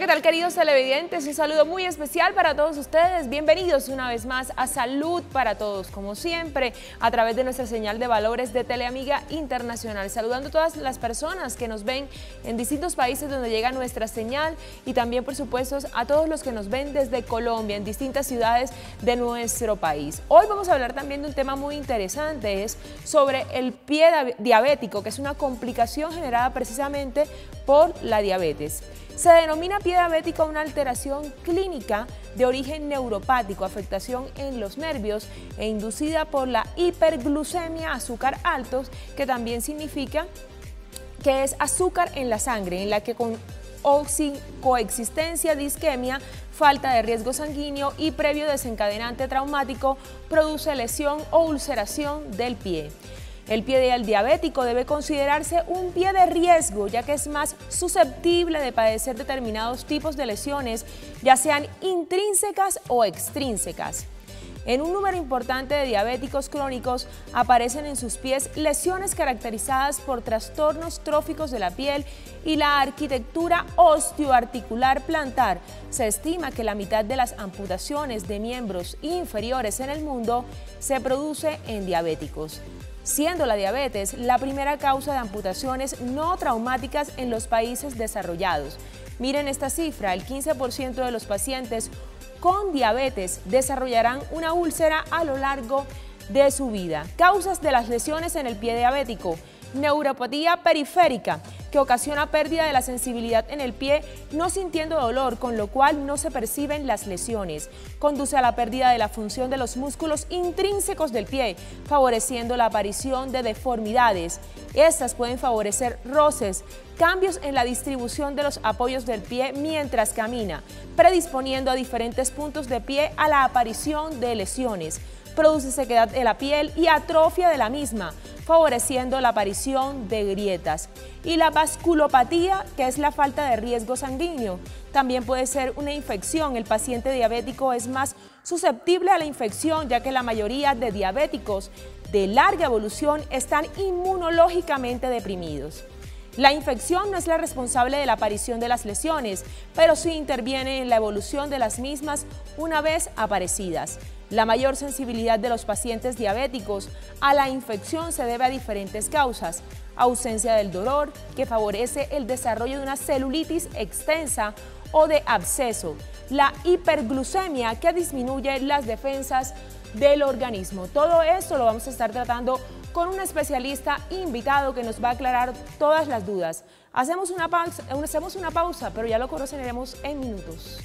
Hola, ¿qué tal, queridos televidentes? Un saludo muy especial para todos ustedes. Bienvenidos una vez más a Salud para Todos, como siempre, a través de nuestra señal de valores de Teleamiga Internacional. Saludando a todas las personas que nos ven en distintos países donde llega nuestra señal y también, por supuesto, a todos los que nos ven desde Colombia, en distintas ciudades de nuestro país. Hoy vamos a hablar también de un tema muy interesante, es sobre el pie diabético, que es una complicación generada precisamente por la diabetes. Se denomina pie diabético una alteración clínica de origen neuropático, afectación en los nervios e inducida por la hiperglucemia, azúcar altos, que también significa que es azúcar en la sangre, en la que con coexistencia de isquemia, falta de riesgo sanguíneo y previo desencadenante traumático produce lesión o ulceración del pie. El pie del diabético debe considerarse un pie de riesgo, ya que es más susceptible de padecer determinados tipos de lesiones, ya sean intrínsecas o extrínsecas. En un número importante de diabéticos crónicos aparecen en sus pies lesiones caracterizadas por trastornos tróficos de la piel y la arquitectura osteoarticular plantar. Se estima que la mitad de las amputaciones de miembros inferiores en el mundo se produce en diabéticos, siendo la diabetes la primera causa de amputaciones no traumáticas en los países desarrollados. Miren esta cifra, el 15% de los pacientes con diabetes desarrollarán una úlcera a lo largo de su vida. Causas de las lesiones en el pie diabético: neuropatía periférica, que ocasiona pérdida de la sensibilidad en el pie, no sintiendo dolor, con lo cual no se perciben las lesiones. Conduce a la pérdida de la función de los músculos intrínsecos del pie, favoreciendo la aparición de deformidades. Estas pueden favorecer roces, cambios en la distribución de los apoyos del pie mientras camina, predisponiendo a diferentes puntos de pie a la aparición de lesiones. Produce sequedad de la piel y atrofia de la misma, favoreciendo la aparición de grietas. Y la vasculopatía, que es la falta de riesgo sanguíneo, también puede ser una infección. El paciente diabético es más susceptible a la infección, ya que la mayoría de diabéticos de larga evolución están inmunológicamente deprimidos. La infección no es la responsable de la aparición de las lesiones, pero sí interviene en la evolución de las mismas una vez aparecidas. La mayor sensibilidad de los pacientes diabéticos a la infección se debe a diferentes causas: ausencia del dolor, que favorece el desarrollo de una celulitis extensa o de absceso; la hiperglucemia, que disminuye las defensas del organismo. Todo esto lo vamos a estar tratando con un especialista invitado que nos va a aclarar todas las dudas. Hacemos una pausa, pero ya lo conoceremos en minutos.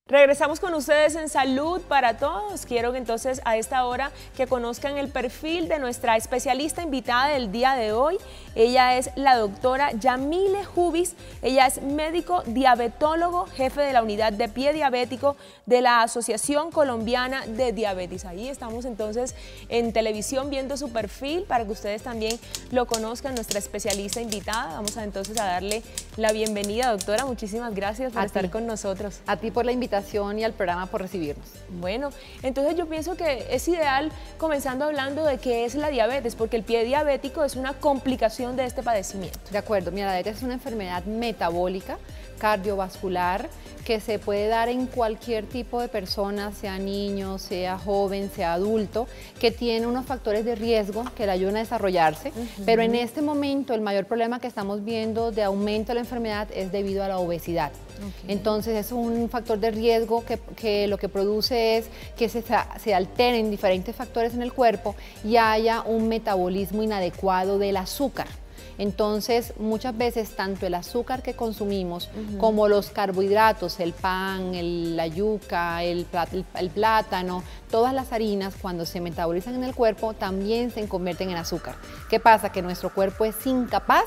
Regresamos con ustedes en Salud para Todos. Quiero que entonces a esta hora que conozcan el perfil de nuestra especialista invitada del día de hoy. Ella es la doctora Yamile Jubis. Ella es médico diabetólogo, jefe de la unidad de pie diabético de la Asociación Colombiana de Diabetes. Ahí estamos entonces en televisión viendo su perfil para que ustedes también lo conozcan, nuestra especialista invitada. Vamos entonces a darle la bienvenida, doctora. Muchísimas gracias por estar con nosotros. A ti por la invitación y al programa por recibirnos. Bueno, entonces yo pienso que es ideal comenzando hablando de qué es la diabetes, porque el pie diabético es una complicación de este padecimiento. De acuerdo, mira, la diabetes es una enfermedad metabólica, cardiovascular, que se puede dar en cualquier tipo de persona, sea niño, sea joven, sea adulto, que tiene unos factores de riesgo que le ayudan a desarrollarse, pero en este momento el mayor problema que estamos viendo de aumento de la enfermedad es debido a la obesidad. Entonces es un factor de riesgo que lo que produce es que se alteren diferentes factores en el cuerpo y haya un metabolismo inadecuado del azúcar. Entonces, muchas veces, tanto el azúcar que consumimos como los carbohidratos, el pan, la yuca, el plátano, todas las harinas, cuando se metabolizan en el cuerpo, también se convierten en azúcar. ¿Qué pasa? Que nuestro cuerpo es incapaz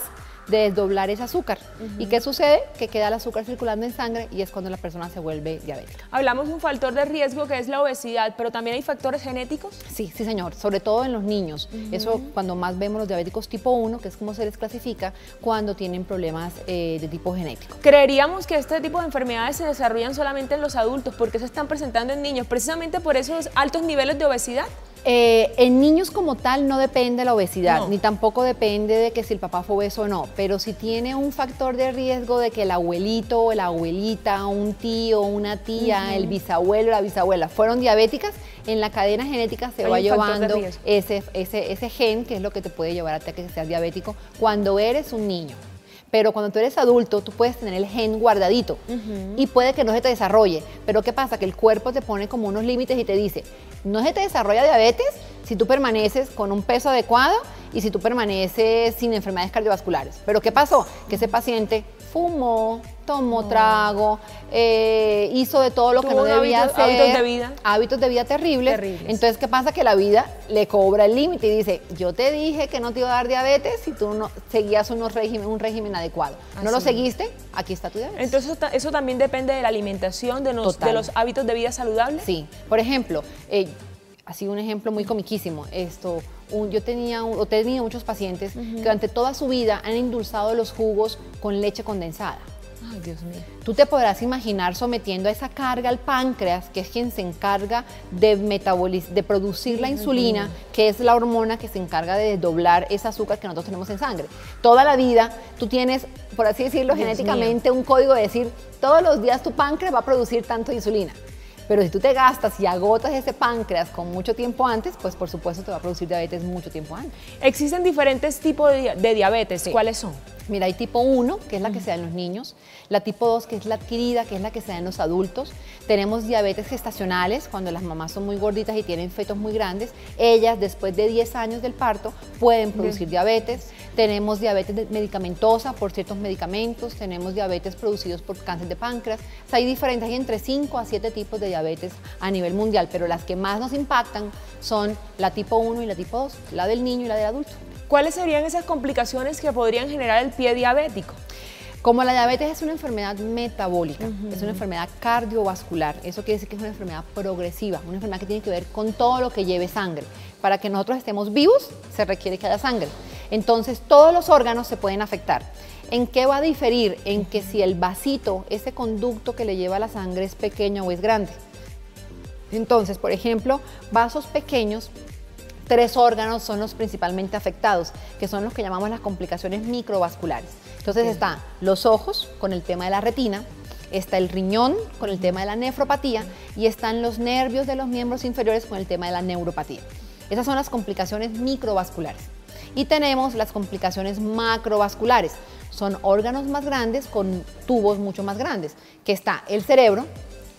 de desdoblar ese azúcar. ¿Y qué sucede? Que queda el azúcar circulando en sangre y es cuando la persona se vuelve diabética. Hablamos de un factor de riesgo que es la obesidad, pero también hay factores genéticos. Sí, sí señor, sobre todo en los niños. Eso cuando más vemos los diabéticos tipo 1, que es como se les clasifica, cuando tienen problemas de tipo genético. Creeríamos que este tipo de enfermedades se desarrollan solamente en los adultos, porque se están presentando en niños, precisamente por esos altos niveles de obesidad. En niños como tal no depende de la obesidad, No. ni tampoco depende de que si el papá fue obeso o no, pero si tiene un factor de riesgo de que el abuelito o la abuelita, un tío, una tía, el bisabuelo, la bisabuela fueron diabéticas, en la cadena genética se Hay va un factor de llevando riesgo. ese gen que es lo que te puede llevar a ti a que seas diabético cuando eres un niño. Pero cuando tú eres adulto, tú puedes tener el gen guardadito y puede que no se te desarrolle. Pero ¿qué pasa? Que el cuerpo te pone como unos límites y te dice, no se te desarrolla diabetes si tú permaneces con un peso adecuado y si tú permaneces sin enfermedades cardiovasculares. Pero ¿qué pasó? Que ese paciente fumó, tomó trago, hizo de todo lo que no debía hacer. Hábitos de vida terribles. Entonces, ¿qué pasa? Que la vida le cobra el límite y dice, yo te dije que no te iba a dar diabetes si tú no seguías un régimen adecuado. No lo seguiste, aquí está tu diabetes. Entonces, ¿eso también depende de la alimentación, de los hábitos de vida saludables? Sí. Por ejemplo, así un ejemplo muy comiquísimo, yo he tenido muchos pacientes que durante toda su vida han endulzado los jugos con leche condensada. Ay, Dios mío. Tú te podrás imaginar sometiendo a esa carga al páncreas, que es quien se encarga de producir la insulina, que es la hormona que se encarga de desdoblar ese azúcar que nosotros tenemos en sangre. Toda la vida tú tienes, por así decirlo, genéticamente un código de decir, todos los días tu páncreas va a producir tanto insulina. Pero si tú te gastas y agotas ese páncreas con mucho tiempo antes, pues por supuesto te va a producir diabetes mucho tiempo antes. Existen diferentes tipos de diabetes. Sí. ¿Cuáles son? Mira, hay tipo 1, que es la que se da en los niños, la tipo 2, que es la adquirida, que es la que se da en los adultos. Tenemos diabetes gestacionales, cuando las mamás son muy gorditas y tienen fetos muy grandes. Ellas, después de 10 años del parto, pueden producir diabetes. Tenemos diabetes medicamentosa por ciertos medicamentos. Tenemos diabetes producidos por cáncer de páncreas. O sea, hay entre 5 a 7 tipos de diabetes a nivel mundial, pero las que más nos impactan son la tipo 1 y la tipo 2, la del niño y la del adulto. ¿Cuáles serían esas complicaciones que podrían generar el pie diabético? Como la diabetes es una enfermedad metabólica, es una enfermedad cardiovascular, eso quiere decir que es una enfermedad progresiva, una enfermedad que tiene que ver con todo lo que lleve sangre. Para que nosotros estemos vivos, se requiere que haya sangre. Entonces, todos los órganos se pueden afectar. ¿En qué va a diferir? En que si el vasito, ese conducto que le lleva la sangre, es pequeño o es grande. Entonces, por ejemplo, vasos pequeños, 3 órganos son los principalmente afectados, que son los que llamamos las complicaciones microvasculares. Entonces están los ojos con el tema de la retina, está el riñón con el tema de la nefropatía y están los nervios de los miembros inferiores con el tema de la neuropatía. Esas son las complicaciones microvasculares. Y tenemos las complicaciones macrovasculares. Son órganos más grandes con tubos mucho más grandes, que está el cerebro,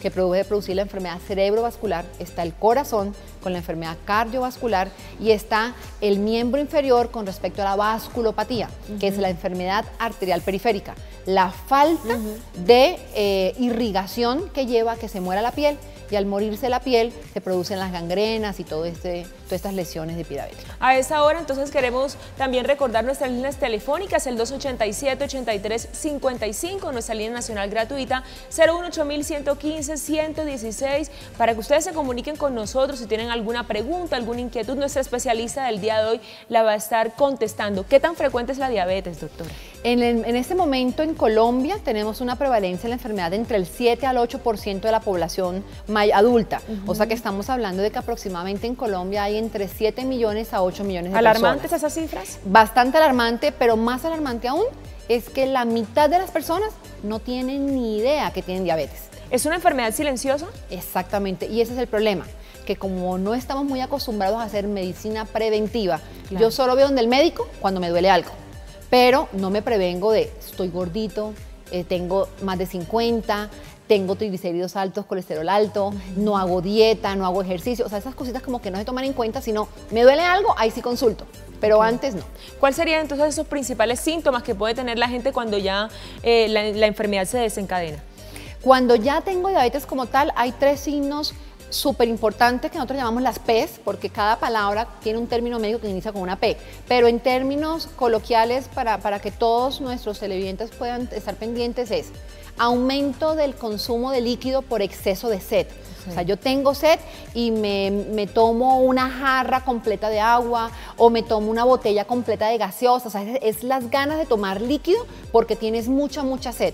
que puede producir la enfermedad cerebrovascular, está el corazón con la enfermedad cardiovascular y está el miembro inferior con respecto a la vasculopatía, que es la enfermedad arterial periférica, la falta de irrigación que lleva a que se muera la piel y al morirse la piel se producen las gangrenas y todas estas lesiones de pie diabético. A esta hora entonces queremos también recordar nuestras líneas telefónicas, el 287-8355, nuestra línea nacional gratuita 018-115-116, para que ustedes se comuniquen con nosotros si tienen alguna pregunta, alguna inquietud. Nuestra especialista del día de hoy la va a estar contestando. ¿Qué tan frecuente es la diabetes, doctora? En este momento en Colombia tenemos una prevalencia de la enfermedad entre el 7 al 8% de la población adulta. O sea que estamos hablando de que aproximadamente en Colombia hay entre 7 millones a 8 millones de personas. ¿Alarmantes esas cifras? Bastante alarmante, pero más alarmante aún es que la mitad de las personas no tienen ni idea que tienen diabetes. ¿Es una enfermedad silenciosa? Exactamente, y ese es el problema, que como no estamos muy acostumbrados a hacer medicina preventiva, yo solo veo donde el médico cuando me duele algo, pero no me prevengo de estoy gordito, tengo más de 50, tengo triglicéridos altos, colesterol alto, no hago dieta, no hago ejercicio, o sea, esas cositas como que no se toman en cuenta, sino me duele algo, ahí sí consulto, pero antes no. ¿Cuáles serían entonces esos principales síntomas que puede tener la gente cuando ya la enfermedad se desencadena? Cuando ya tengo diabetes como tal, hay 3 signos súper importante que nosotros llamamos las P's, porque cada palabra tiene un término médico que inicia con una P, pero en términos coloquiales, para que todos nuestros televidentes puedan estar pendientes, es aumento del consumo de líquido por exceso de sed. O sea, yo tengo sed y me tomo una jarra completa de agua o me tomo una botella completa de gaseosa. O sea, es las ganas de tomar líquido porque tienes mucha sed.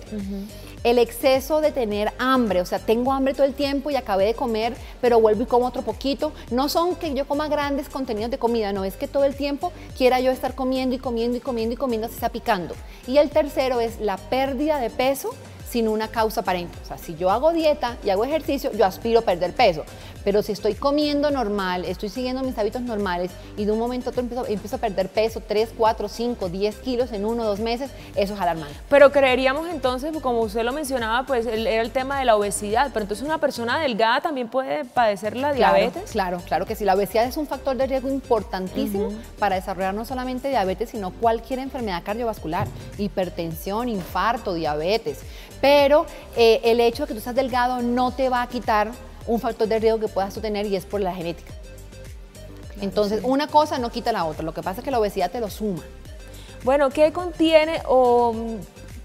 El exceso de tener hambre, o sea, tengo hambre todo el tiempo y acabé de comer, pero vuelvo y como otro poquito. No son que yo coma grandes contenidos de comida, no, es que todo el tiempo quiera yo estar comiendo y comiendo y comiendo y comiendo, así está picando. Y el tercero es la pérdida de peso sin una causa aparente. O sea, si yo hago dieta y hago ejercicio, yo aspiro a perder peso. Pero si estoy comiendo normal, estoy siguiendo mis hábitos normales y de un momento a otro empiezo a perder peso, 3, 4, 5, 10 kilos en 1 o 2 meses, eso es alarmante. Pero creeríamos entonces, como usted lo mencionaba, pues era el tema de la obesidad, pero entonces una persona delgada también puede padecer la diabetes. Claro que sí. La obesidad es un factor de riesgo importantísimo para desarrollar no solamente diabetes, sino cualquier enfermedad cardiovascular, hipertensión, infarto, diabetes. Pero el hecho de que tú estás delgado no te va a quitar un factor de riesgo que puedas tú tener y es por la genética. Claro, entonces, sí, una cosa no quita la otra. Lo que pasa es que la obesidad te lo suma. Bueno, ¿qué contiene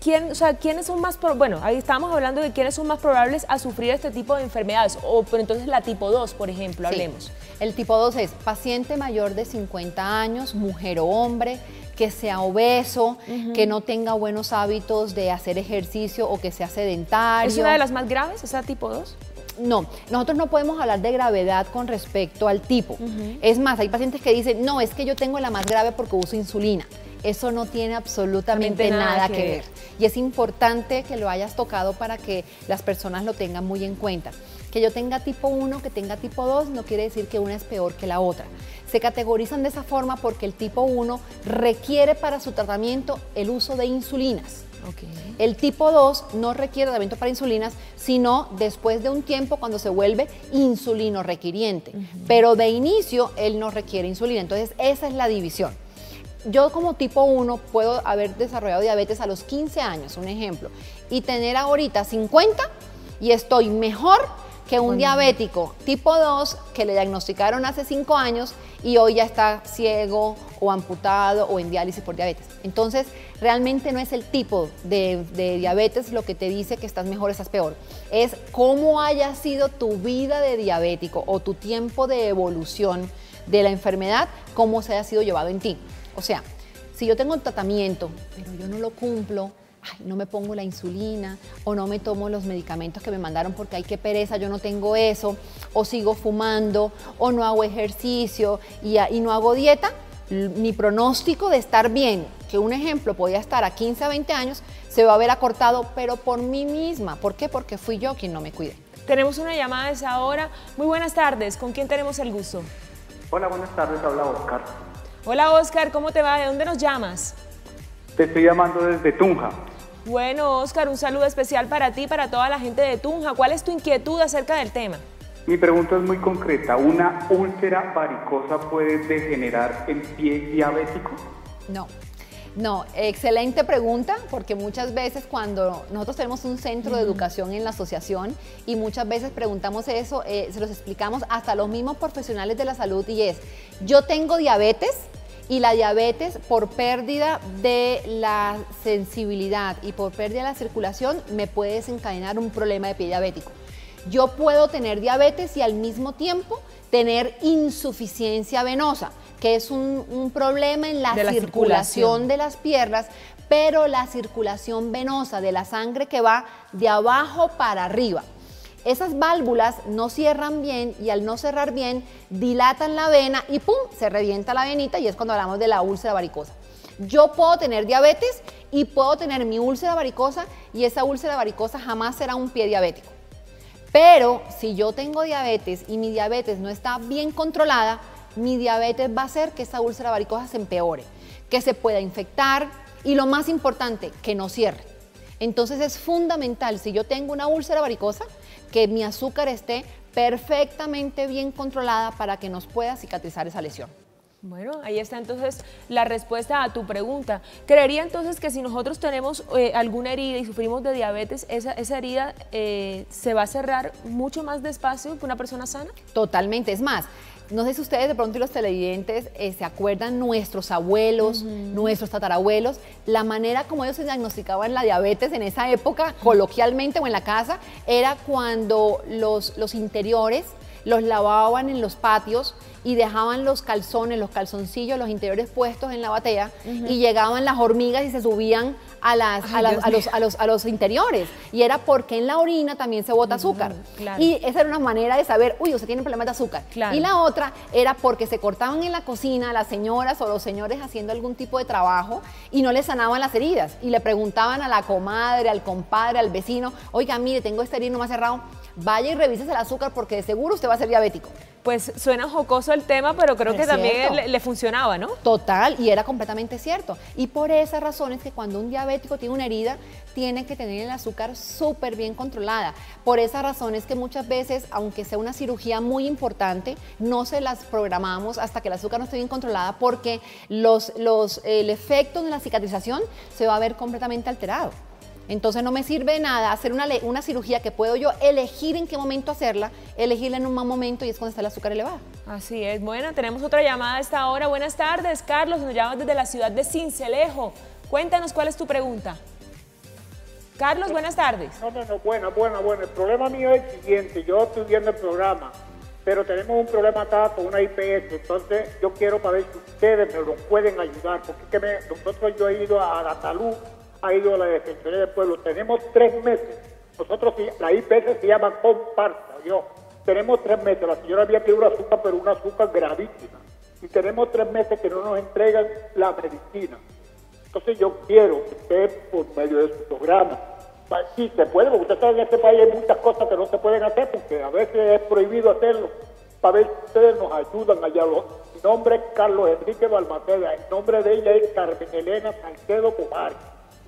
quiénes son más, bueno, ahí estamos hablando de quiénes son más probables a sufrir este tipo de enfermedades, pero entonces la tipo 2, por ejemplo, hablemos. Sí. El tipo 2 es paciente mayor de 50 años, mujer o hombre, que sea obeso, que no tenga buenos hábitos de hacer ejercicio o que sea sedentario. ¿Es una de las más graves, esa tipo 2? No, nosotros no podemos hablar de gravedad con respecto al tipo. Es más, hay pacientes que dicen, no, es que yo tengo la más grave porque uso insulina. Eso no tiene absolutamente nada que ver. Y es importante que lo hayas tocado para que las personas lo tengan muy en cuenta. Que yo tenga tipo 1, que tenga tipo 2, no quiere decir que una es peor que la otra. Se categorizan de esa forma porque el tipo 1 requiere para su tratamiento el uso de insulinas. El tipo 2 no requiere tratamiento para insulinas, sino después de un tiempo cuando se vuelve insulino requiriente. Pero de inicio, él no requiere insulina. Entonces, esa es la división. Yo como tipo 1 puedo haber desarrollado diabetes a los 15 años, un ejemplo, y tener ahorita 50 y estoy mejor que un diabético tipo 2 que le diagnosticaron hace 5 años y hoy ya está ciego o amputado o en diálisis por diabetes. Entonces, realmente no es el tipo de diabetes lo que te dice que estás mejor o estás peor. Es cómo haya sido tu vida de diabético o tu tiempo de evolución de la enfermedad, cómo se haya sido llevado en ti. O sea, si yo tengo un tratamiento, pero yo no lo cumplo, no me pongo la insulina o no me tomo los medicamentos que me mandaron porque ay, qué pereza, yo no tengo eso, o sigo fumando, o no hago ejercicio y no hago dieta, mi pronóstico de estar bien, que un ejemplo podía estar a 15 a 20 años, se va a ver acortado, pero por mí misma. ¿Por qué? Porque fui yo quien no me cuidé. Tenemos una llamada a esa hora. Muy buenas tardes, ¿con quién tenemos el gusto? Hola, buenas tardes, habla Oscar. Hola Oscar, ¿cómo te va? ¿De dónde nos llamas? Te estoy llamando desde Tunja. Bueno, Oscar, un saludo especial para ti y para toda la gente de Tunja. ¿Cuál es tu inquietud acerca del tema? Mi pregunta es muy concreta. ¿Una úlcera varicosa puede degenerar en pie diabético? No, excelente pregunta, porque muchas veces cuando nosotros tenemos un centro de educación en la asociación y muchas veces preguntamos eso, se los explicamos hasta los mismos profesionales de la salud y es, yo tengo diabetes y la diabetes por pérdida de la sensibilidad y por pérdida de la circulación me puede desencadenar un problema de pie diabético. Yo puedo tener diabetes y al mismo tiempo tener insuficiencia venosa, que es un problema en la circulación de las piernas, pero la circulación venosa de la sangre que va de abajo para arriba. Esas válvulas no cierran bien y al no cerrar bien dilatan la vena y ¡pum! Se revienta la venita y es cuando hablamos de la úlcera varicosa. Yo puedo tener diabetes y puedo tener mi úlcera varicosa y esa úlcera varicosa jamás será un pie diabético. Pero si yo tengo diabetes y mi diabetes no está bien controlada, mi diabetes va a hacer que esa úlcera varicosa se empeore, que se pueda infectar y lo más importante, que no cierre. Entonces es fundamental, si yo tengo una úlcera varicosa, que mi azúcar esté perfectamente bien controlada para que nos pueda cicatrizar esa lesión. Bueno, ahí está entonces la respuesta a tu pregunta. Creería entonces que si nosotros tenemos alguna herida y sufrimos de diabetes, esa herida se va a cerrar mucho más despacio que una persona sana. Totalmente, es más, no sé si ustedes de pronto y los televidentes se acuerdan, nuestros abuelos, nuestros tatarabuelos, la manera como ellos se diagnosticaban la diabetes en esa época, coloquialmente o en la casa, era cuando los interiores los lavaban en los patios y dejaban los calzones, los calzoncillos, los interiores puestos en la batea y llegaban las hormigas y se subían a los interiores. Y era porque en la orina también se bota azúcar. Claro. Y esa era una manera de saber, uy, usted tiene problemas de azúcar. Claro. Y la otra era porque se cortaban en la cocina las señoras o los señores haciendo algún tipo de trabajo y no les sanaban las heridas. Y le preguntaban a la comadre, al compadre, al vecino, oiga, mire, tengo esta herida no me ha cerrado, vaya y revísese el azúcar porque de seguro usted va a ser diabético. Pues suena jocoso el tema, pero creo que también le funcionaba, ¿no? Total, y era completamente cierto. Y por esa razón es que cuando un diabético tiene una herida, tiene que tener el azúcar súper bien controlada. Por esa razón es que muchas veces, aunque sea una cirugía muy importante, no se las programamos hasta que el azúcar no esté bien controlada porque el efecto de la cicatrización se va a ver completamente alterado. Entonces no me sirve de nada hacer una cirugía que puedo yo elegir en qué momento hacerla, elegirla en un mal momento y es cuando está el azúcar elevado. Así es. Bueno, tenemos otra llamada a esta hora. Buenas tardes, Carlos. Nos llamas desde la ciudad de Sincelejo. Cuéntanos cuál es tu pregunta. Carlos, buenas tardes. No, buena. El problema mío es el siguiente. Yo estoy viendo el programa, pero tenemos un problema acá con una IPS. Entonces yo quiero para ver si ustedes me lo pueden ayudar. Porque nosotros yo he ido a la salud, ha ido a la Defensoría del Pueblo. Tenemos 3 meses. Nosotros, la IPS se llama Comparsa. Tenemos 3 meses. La señora había pedido un azúcar, pero un azúcar gravísima. Y tenemos 3 meses que no nos entregan la medicina. Entonces yo quiero que usted, por medio de su programa, sí se puede, porque usted sabe que en este país hay muchas cosas que no se pueden hacer, porque a veces es prohibido hacerlo, para ver si ustedes nos ayudan allá. Mi nombre es Carlos Enrique Balmaceda, el nombre de ella es Carmen Elena Salcedo Cobar,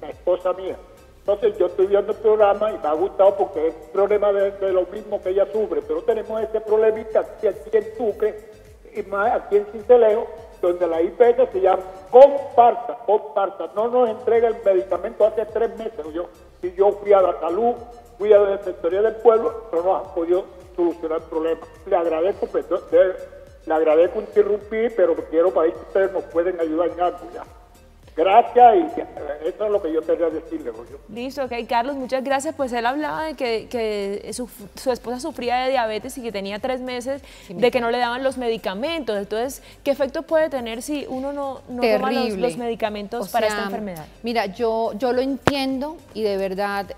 la esposa mía. Entonces yo estoy viendo el programa y me ha gustado porque es un problema de lo mismo que ella sufre, pero tenemos ese problemita aquí en Sucre y más aquí en Sincelejo, donde la IPS se llama Comparsa. No nos entrega el medicamento hace 3 meses. Y yo fui a la salud, fui a la Defensoría del Pueblo, pero no han podido solucionar el problema. Le agradezco, perdón, le agradezco interrumpir, pero quiero para ver si ustedes nos pueden ayudar en algo ya. Gracias, y eso es lo que yo quería decirle. Listo, ok, Carlos, muchas gracias. Pues él hablaba de que su esposa sufría de diabetes y que tenía 3 meses de que no le daban los medicamentos. Entonces, ¿qué efecto puede tener si uno no toma los medicamentos para esta enfermedad? Mira, yo lo entiendo y de verdad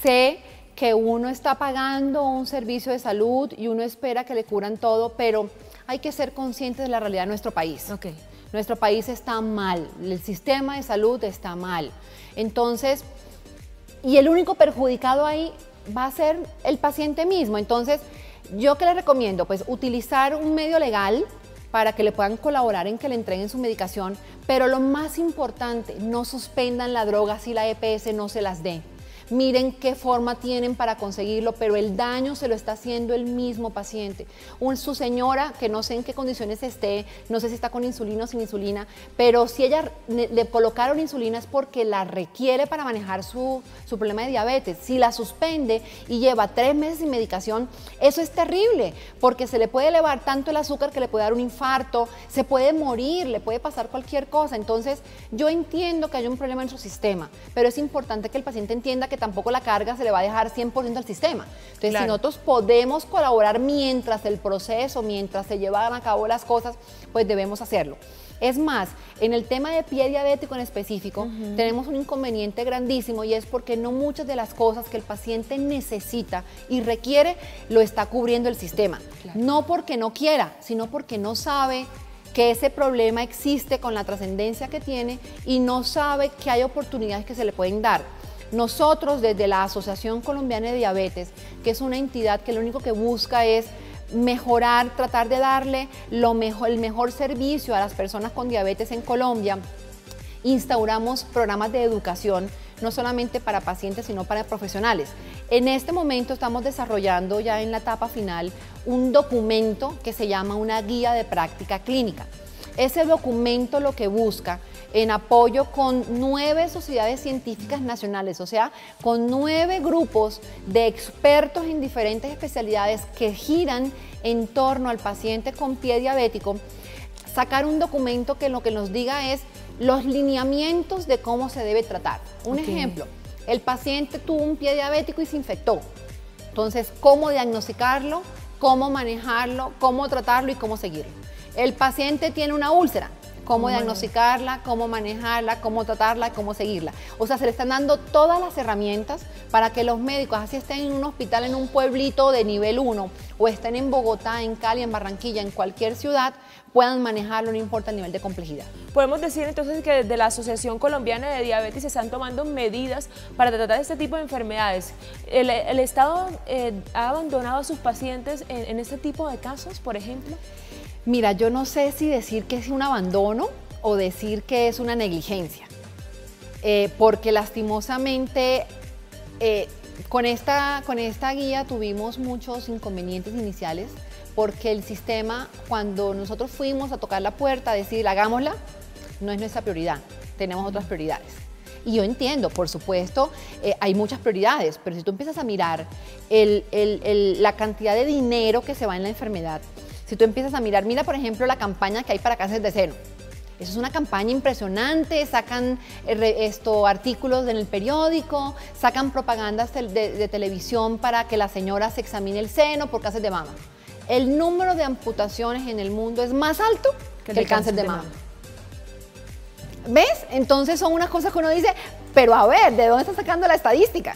sé que uno está pagando un servicio de salud y uno espera que le curan todo, pero hay que ser conscientes de la realidad de nuestro país. Okay. Nuestro país está mal, el sistema de salud está mal. Entonces, y el único perjudicado ahí va a ser el paciente mismo. Entonces, ¿yo qué le recomiendo? Pues utilizar un medio legal para que le puedan colaborar en que le entreguen su medicación, pero lo más importante, no suspendan la droga si la EPS no se las dé. Miren qué forma tienen para conseguirlo, pero el daño se lo está haciendo el mismo paciente. Su señora, que no sé en qué condiciones esté, no sé si está con insulina o sin insulina, pero si ella le colocaron insulina es porque la requiere para manejar su problema de diabetes. Si la suspende y lleva 3 meses sin medicación, eso es terrible, porque se le puede elevar tanto el azúcar que le puede dar un infarto, se puede morir, le puede pasar cualquier cosa. Entonces, yo entiendo que hay un problema en su sistema, pero es importante que el paciente entienda que tampoco la carga se le va a dejar 100% al sistema. Entonces, claro, si nosotros podemos colaborar mientras el proceso, mientras se llevan a cabo las cosas, pues debemos hacerlo. Es más, en el tema de pie diabético en específico, tenemos un inconveniente grandísimo y es porque no muchas de las cosas que el paciente necesita y requiere lo está cubriendo el sistema. Claro. No porque no quiera, sino porque no sabe que ese problema existe con la trascendencia que tiene y no sabe que hay oportunidades que se le pueden dar. Nosotros, desde la Asociación Colombiana de Diabetes, que es una entidad que lo único que busca es mejorar, tratar de darle el mejor servicio a las personas con diabetes en Colombia, instauramos programas de educación, no solamente para pacientes, sino para profesionales. En este momento estamos desarrollando ya en la etapa final un documento que se llama una guía de práctica clínica. Ese documento lo que busca, en apoyo con 9 sociedades científicas nacionales, o sea, con 9 grupos de expertos en diferentes especialidades que giran en torno al paciente con pie diabético, sacar un documento que lo que nos diga es los lineamientos de cómo se debe tratar. Un ejemplo, el paciente tuvo un pie diabético y se infectó. Entonces, ¿cómo diagnosticarlo? ¿Cómo manejarlo? ¿Cómo tratarlo y cómo seguirlo? El paciente tiene una úlcera. ¿Cómo diagnosticarla? ¿Cómo manejarla? ¿Cómo tratarla? ¿Cómo seguirla? O sea, se le están dando todas las herramientas para que los médicos, así estén en un hospital, en un pueblito de nivel 1, o estén en Bogotá, en Cali, en Barranquilla, en cualquier ciudad, puedan manejarlo, no importa el nivel de complejidad. Podemos decir entonces que desde la Asociación Colombiana de Diabetes se están tomando medidas para tratar este tipo de enfermedades. ¿El Estado ha abandonado a sus pacientes en este tipo de casos, por ejemplo? Mira, yo no sé si decir que es un abandono o decir que es una negligencia, porque lastimosamente con esta guía tuvimos muchos inconvenientes iniciales, porque el sistema, cuando nosotros fuimos a tocar la puerta a decir hagámosla, no es nuestra prioridad, tenemos otras prioridades. Y yo entiendo, por supuesto, hay muchas prioridades, pero si tú empiezas a mirar la cantidad de dinero que se va en la enfermedad, si tú empiezas a mirar, mira por ejemplo la campaña que hay para cáncer de seno. Eso es una campaña impresionante, sacan artículos en el periódico, sacan propagandas de televisión para que la señora se examine el seno por cáncer de mama. El número de amputaciones en el mundo es más alto que el cáncer de mama. ¿Ves? Entonces son unas cosas que uno dice, pero a ver, ¿de dónde está sacando la estadística?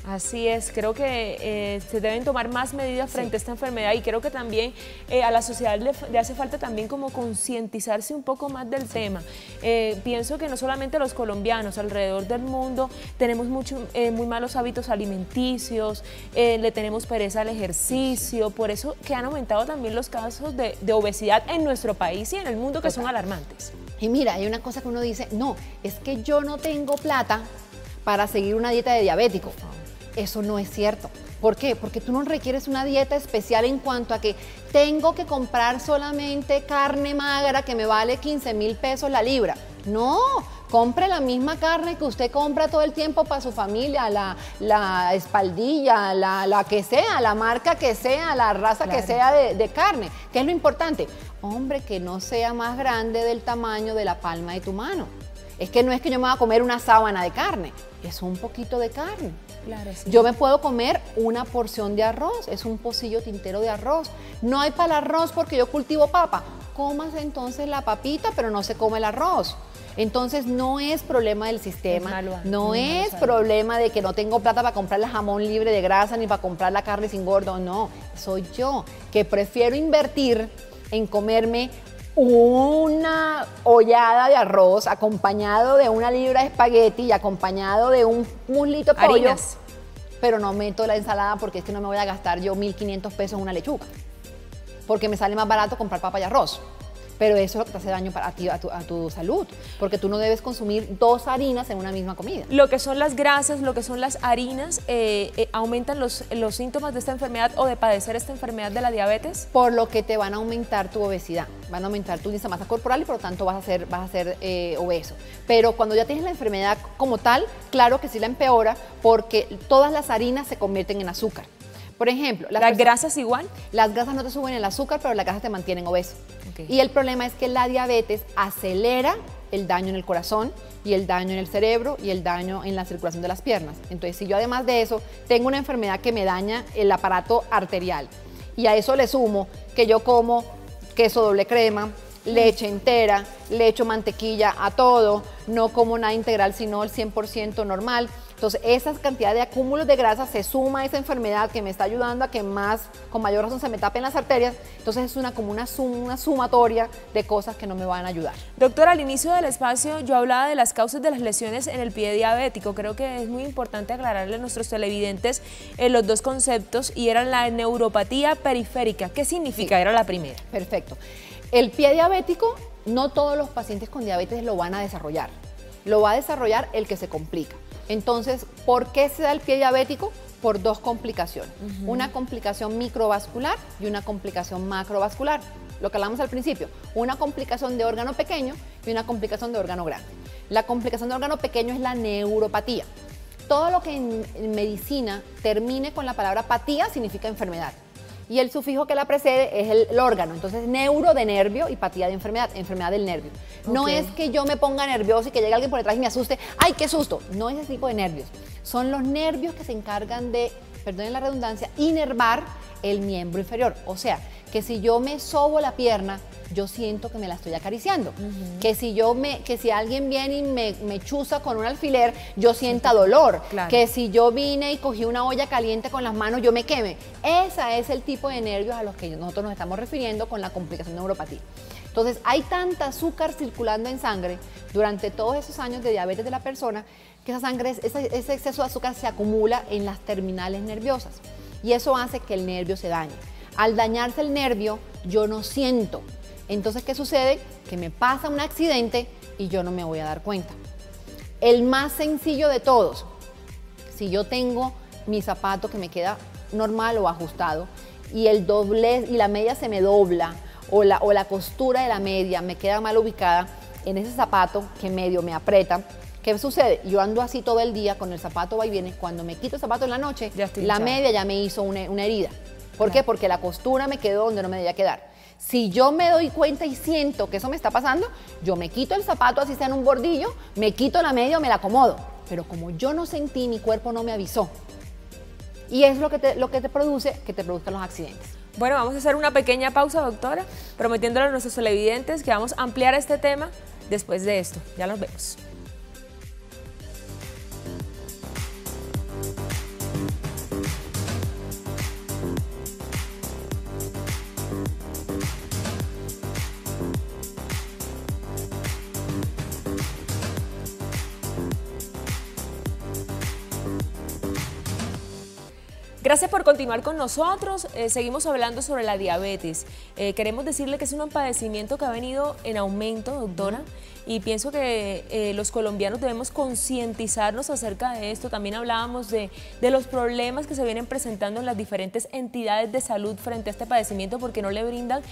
Así es, creo que se deben tomar más medidas frente a esta enfermedad y creo que también a la sociedad le hace falta también como concientizarse un poco más del tema. Pienso que no solamente los colombianos, alrededor del mundo tenemos muy malos hábitos alimenticios, le tenemos pereza al ejercicio, por eso que han aumentado también los casos de obesidad en nuestro país y en el mundo que son alarmantes. Y mira, hay una cosa que uno dice, no, es que yo no tengo plata para seguir una dieta de diabético. Eso no es cierto. ¿Por qué? Porque tú no requieres una dieta especial en cuanto a que tengo que comprar solamente carne magra que me vale 15.000 pesos la libra. No, compre la misma carne que usted compra todo el tiempo para su familia, la espaldilla, la que sea, la marca que sea, la raza que sea de carne. ¿Qué es lo importante? Hombre, que no sea más grande del tamaño de la palma de tu mano. Es que no es que yo me voy a comer una sábana de carne, es un poquito de carne. Claro, sí. Yo me puedo comer una porción de arroz, es un pocillo tintero de arroz. No hay para el arroz porque yo cultivo papa. Cómase entonces la papita, pero no se come el arroz. Entonces no es problema del sistema, no es problema de que no tengo plata para comprar el jamón libre de grasa ni para comprar la carne sin gordo, no. Soy yo que prefiero invertir en comerme una ollada de arroz acompañado de una libra de espagueti y acompañado de un muslito de pollo, harinas, pero no meto la ensalada porque es que no me voy a gastar yo 1.500 pesos en una lechuga, porque me sale más barato comprar papa y arroz. Pero eso es lo que te hace daño a tu salud, porque tú no debes consumir 2 harinas en una misma comida. Lo que son las grasas, lo que son las harinas, ¿aumentan los síntomas de esta enfermedad o de padecer esta enfermedad de la diabetes? Por lo que te van a aumentar tu obesidad, van a aumentar tu índice de masa corporal y por lo tanto vas a ser obeso. Pero cuando ya tienes la enfermedad como tal, claro que sí la empeora porque todas las harinas se convierten en azúcar. Por ejemplo, ¿las grasas igual? Las grasas no te suben el azúcar, pero las grasas te mantienen obeso. Okay. Y el problema es que la diabetes acelera el daño en el corazón y el daño en el cerebro y el daño en la circulación de las piernas. Entonces, si yo además de eso tengo una enfermedad que me daña el aparato arterial y a eso le sumo que yo como queso doble crema, leche entera, le echo mantequilla a todo, no como nada integral sino el 100% normal. Entonces, esa cantidad de acúmulos de grasa se suma a esa enfermedad que me está ayudando a que con mayor razón se me tapen las arterias. Entonces, es como una sumatoria de cosas que no me van a ayudar. Doctora, al inicio del espacio yo hablaba de las causas de las lesiones en el pie diabético. Creo que es muy importante aclararle a nuestros televidentes los 2 conceptos y eran la neuropatía periférica. ¿Qué significa? Sí. Era la primera. Perfecto. El pie diabético, no todos los pacientes con diabetes lo van a desarrollar. Lo va a desarrollar el que se complica. Entonces, ¿por qué se da el pie diabético? Por 2 complicaciones. Una complicación microvascular y una complicación macrovascular. lo que hablamos al principio, una complicación de órgano pequeño y una complicación de órgano grande. La complicación de órgano pequeño es la neuropatía. Todo lo que en medicina termine con la palabra patía significa enfermedad. Y el sufijo que la precede es el órgano. Entonces, neuro de nervio y patía de enfermedad, enfermedad del nervio. No es que yo me ponga nervioso y que llegue alguien por detrás y me asuste. ¡Ay, qué susto! No es ese tipo de nervios. Son los nervios que se encargan de, perdonen la redundancia, inervar el miembro inferior. O sea, que si yo me sobo la pierna, yo siento que me la estoy acariciando. Que si alguien viene y me chuza con un alfiler, yo sienta dolor. Claro. Que si yo vine y cogí una olla caliente con las manos, yo me queme. Ese es el tipo de nervios a los que nosotros nos estamos refiriendo con la complicación de neuropatía. Entonces, hay tanta azúcar circulando en sangre durante todos esos años de diabetes de la persona que esa sangre, ese exceso de azúcar se acumula en las terminales nerviosas y eso hace que el nervio se dañe. Al dañarse el nervio, yo no siento. Entonces, ¿qué sucede? Que me pasa un accidente y yo no me voy a dar cuenta. El más sencillo de todos, si yo tengo mi zapato que me queda normal o ajustado y el doblez y la media se me dobla o la costura de la media me queda mal ubicada en ese zapato que medio me aprieta, ¿qué sucede? Yo ando así todo el día con el zapato va y viene. Cuando me quito el zapato en la noche, la media ya me hizo una herida. ¿Por qué? Porque la costura me quedó donde no me debía quedar. Si yo me doy cuenta y siento que eso me está pasando, yo me quito el zapato así sea en un bordillo, me quito la media o me la acomodo. Pero como yo no sentí, mi cuerpo no me avisó. Y es lo que te produce que te produzcan los accidentes. Bueno, vamos a hacer una pequeña pausa, doctora, prometiéndole a nuestros televidentes que vamos a ampliar este tema después de esto. Ya nos vemos. Gracias por continuar con nosotros. Seguimos hablando sobre la diabetes. Queremos decirle que es un padecimiento que ha venido en aumento, doctora, y pienso que los colombianos debemos concientizarnos acerca de esto. También hablábamos de los problemas que se vienen presentando en las diferentes entidades de salud frente a este padecimiento porque no le brindan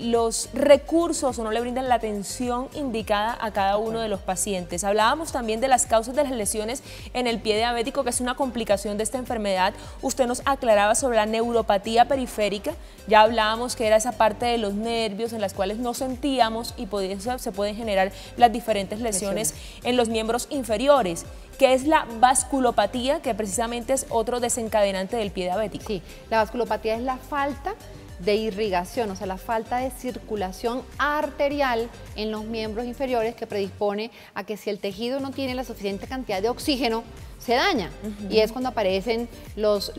los recursos o no le brindan la atención indicada a cada uno de los pacientes. Hablábamos también de las causas de las lesiones en el pie diabético, que es una complicación de esta enfermedad. Usted nos aclaraba sobre la neuropatía periférica, ya hablábamos que era esa parte de los nervios en las cuales no sentíamos y por eso se pueden generar las diferentes lesiones en los miembros inferiores, que es la vasculopatía, que precisamente es otro desencadenante del pie diabético. Sí, la vasculopatía es la falta de irrigación, o sea, la falta de circulación arterial en los miembros inferiores que predispone a que si el tejido no tiene la suficiente cantidad de oxígeno, se daña. Y es cuando aparecen los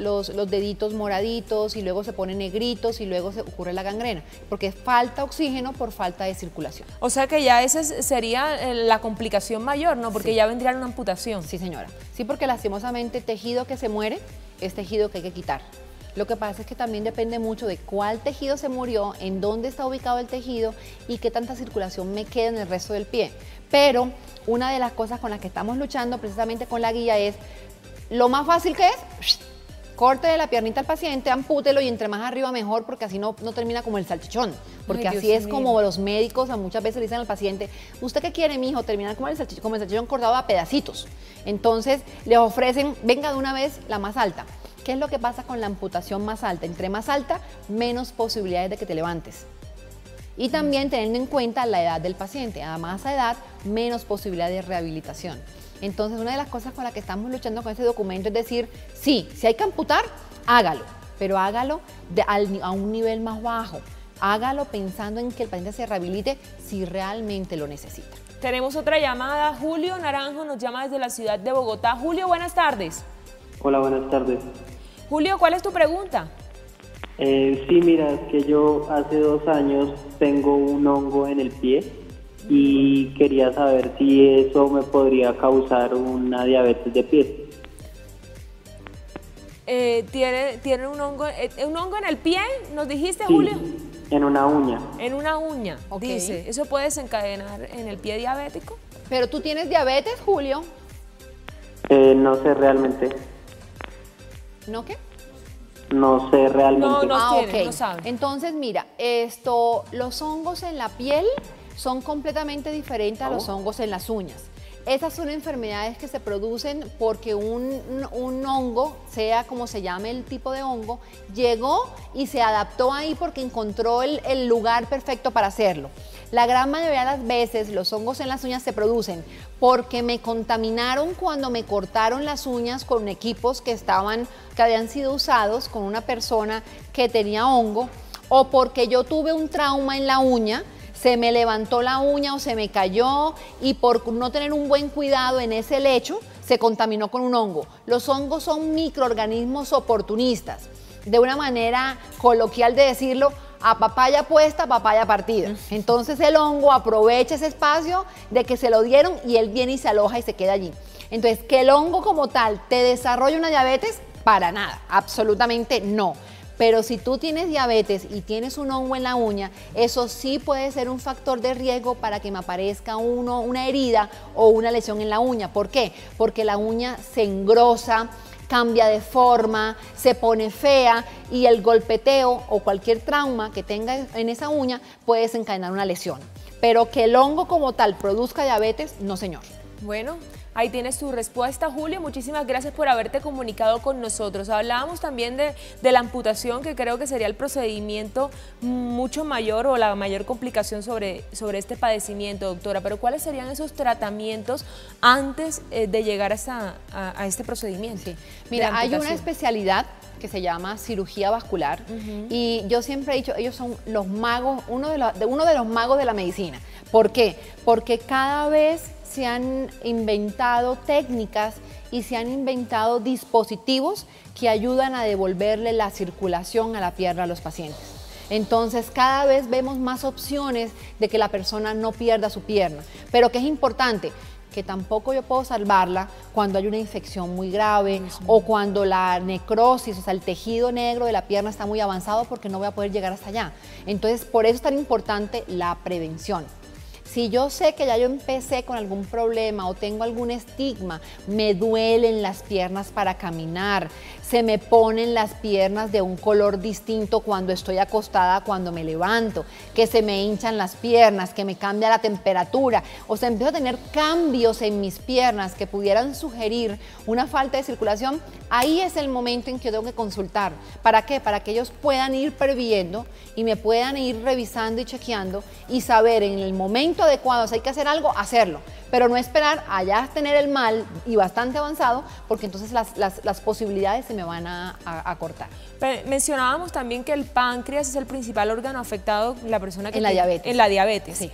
deditos moraditos y luego se ponen negritos y luego se ocurre la gangrena, porque falta oxígeno por falta de circulación. O sea que ya esa sería la complicación mayor, ¿no? Porque ya vendría una amputación. Sí, señora. Sí, porque lastimosamente tejido que se muere es tejido que hay que quitar. Lo que pasa es que también depende mucho de cuál tejido se murió, en dónde está ubicado el tejido y qué tanta circulación me queda en el resto del pie. Pero una de las cosas con las que estamos luchando precisamente con la guía es, lo más fácil que es, corte de la piernita al paciente, ampútelo y entre más arriba mejor porque así no termina como el salchichón. Porque así es como los médicos muchas veces le dicen al paciente, ¿usted qué quiere, mijo? Terminar como el salchichón cortado a pedacitos. Entonces les ofrecen, venga de una vez la más alta. ¿Qué es lo que pasa con la amputación más alta? Entre más alta, menos posibilidades de que te levantes. Y también teniendo en cuenta la edad del paciente. A más edad, menos posibilidad de rehabilitación. Entonces, una de las cosas con las que estamos luchando con este documento es decir, sí, si hay que amputar, hágalo, pero hágalo a un nivel más bajo. Hágalo pensando en que el paciente se rehabilite si realmente lo necesita. Tenemos otra llamada. Julio Naranjo nos llama desde la ciudad de Bogotá. Julio, buenas tardes. Hola, buenas tardes. Julio, ¿cuál es tu pregunta? Sí, mira, es que yo hace 2 años tengo un hongo en el pie y quería saber si eso me podría causar una diabetes de pie. ¿Tiene un hongo en el pie, nos dijiste, Sí, Julio? en una uña. En una uña, Okay. dice. ¿Eso puede desencadenar en el pie diabético? ¿Pero tú tienes diabetes, Julio? No sé realmente. ¿No qué? no sé realmente. No sabe. Entonces, mira, los hongos en la piel son completamente diferentes a los hongos en las uñas. Esas son enfermedades que se producen porque un hongo, sea como se llame el tipo de hongo, llegó y se adaptó ahí porque encontró el lugar perfecto para hacerlo. La gran mayoría de las veces los hongos en las uñas se producen porque me contaminaron cuando me cortaron las uñas con equipos que habían sido usados con una persona que tenía hongo, o porque yo tuve un trauma en la uña, se me levantó la uña o se me cayó y por no tener un buen cuidado en ese lecho se contaminó con un hongo. Los hongos son microorganismos oportunistas. De una manera coloquial de decirlo, a papaya puesta, papaya partida. Entonces el hongo aprovecha ese espacio de que se lo dieron y él viene y se aloja y se queda allí. Entonces, que el hongo como tal te desarrolle una diabetes, para nada, absolutamente no. Pero si tú tienes diabetes y tienes un hongo en la uña, eso sí puede ser un factor de riesgo para que me aparezca una herida o una lesión en la uña. ¿Por qué? Porque la uña se engrosa, cambia de forma, se pone fea y el golpeteo o cualquier trauma que tenga en esa uña puede desencadenar una lesión. Pero que el hongo como tal produzca diabetes, no señor. Bueno, ahí tienes tu respuesta, Julio. Muchísimas gracias por haberte comunicado con nosotros. Hablábamos también de la amputación, que creo que sería el procedimiento mucho mayor o la mayor complicación sobre este padecimiento, doctora. Pero ¿cuáles serían esos tratamientos antes de llegar a este procedimiento? Sí. Mira, hay una especialidad que se llama cirugía vascular y yo siempre he dicho, ellos son los magos, uno de los magos de la medicina. ¿Por qué? Porque cada vez se han inventado técnicas y se han inventado dispositivos que ayudan a devolverle la circulación a la pierna a los pacientes. Entonces, cada vez vemos más opciones de que la persona no pierda su pierna. Pero que es importante, que tampoco yo puedo salvarla cuando hay una infección muy grave o cuando la necrosis, o sea, el tejido negro de la pierna está muy avanzado, porque no voy a poder llegar hasta allá. Entonces, por eso es tan importante la prevención. Si yo sé que ya yo empecé con algún problema o tengo algún estigma, me duelen las piernas para caminar, se me ponen las piernas de un color distinto cuando estoy acostada, cuando me levanto, que se me hinchan las piernas, que me cambia la temperatura, o sea, empiezo a tener cambios en mis piernas que pudieran sugerir una falta de circulación, ahí es el momento en que yo tengo que consultar. ¿Para qué? Para que ellos puedan ir previendo y me puedan ir revisando y chequeando y saber en el momento adecuado si hay que hacer algo, hacerlo. Pero no esperar a ya tener el mal y bastante avanzado, porque entonces las posibilidades se me van a cortar. Pero mencionábamos también que el páncreas es el principal órgano afectado en la persona que en la diabetes. En la diabetes. Sí.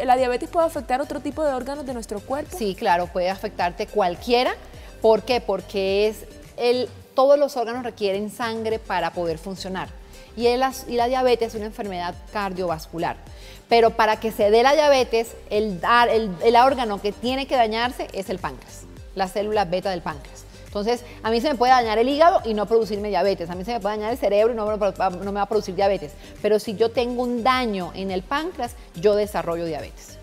¿La diabetes puede afectar otro tipo de órganos de nuestro cuerpo? Sí, claro, puede afectarte cualquiera. ¿Por qué? Porque todos los órganos requieren sangre para poder funcionar. Y la diabetes es una enfermedad cardiovascular. Pero para que se dé la diabetes, el órgano que tiene que dañarse es el páncreas, las células beta del páncreas. Entonces, a mí se me puede dañar el hígado y no producirme diabetes. A mí se me puede dañar el cerebro y no me va a producir diabetes. Pero si yo tengo un daño en el páncreas, yo desarrollo diabetes.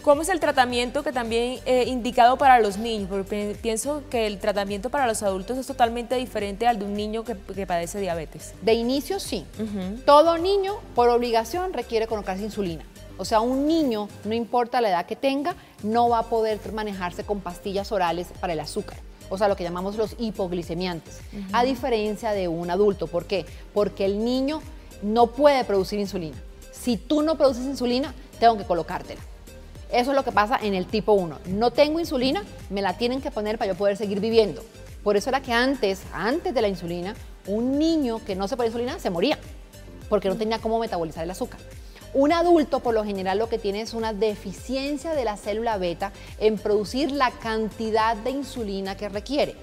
¿Cómo es el tratamiento que también indicado para los niños? Porque pienso que el tratamiento para los adultos es totalmente diferente al de un niño que padece diabetes. De inicio, sí. Todo niño, por obligación, requiere colocarse insulina. O sea, un niño, no importa la edad que tenga, no va a poder manejarse con pastillas orales para el azúcar. O sea, lo que llamamos los hipoglicemiantes. A diferencia de un adulto. ¿Por qué? Porque el niño no puede producir insulina. Si tú no produces insulina, tengo que colocártela. Eso es lo que pasa en el tipo 1. No tengo insulina, me la tienen que poner para yo poder seguir viviendo. Por eso era que antes de la insulina, un niño que no se ponía insulina se moría, porque no tenía cómo metabolizar el azúcar. Un adulto, por lo general, lo que tiene es una deficiencia de la célula beta en producir la cantidad de insulina que requiere.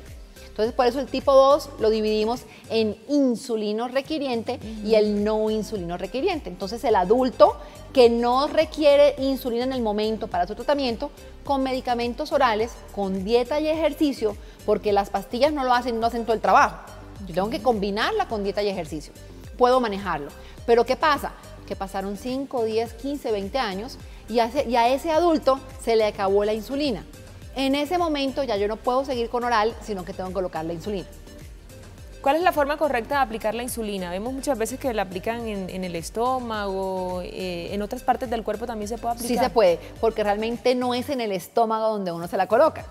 Entonces, por eso el tipo 2 lo dividimos en insulino requiriente y el no insulino requiriente. Entonces, el adulto que no requiere insulina en el momento para su tratamiento, con medicamentos orales, con dieta y ejercicio, porque las pastillas no hacen todo el trabajo. Yo tengo que combinarla con dieta y ejercicio. Puedo manejarlo. Pero ¿qué pasa? Que pasaron 5, 10, 15, 20 años y a ese adulto se le acabó la insulina. En ese momento ya yo no puedo seguir con oral, sino que tengo que colocar la insulina. ¿Cuál es la forma correcta de aplicar la insulina? Vemos muchas veces que la aplican en el estómago, en otras partes del cuerpo también se puede aplicar. Sí se puede, porque realmente no es en el estómago donde uno se la coloca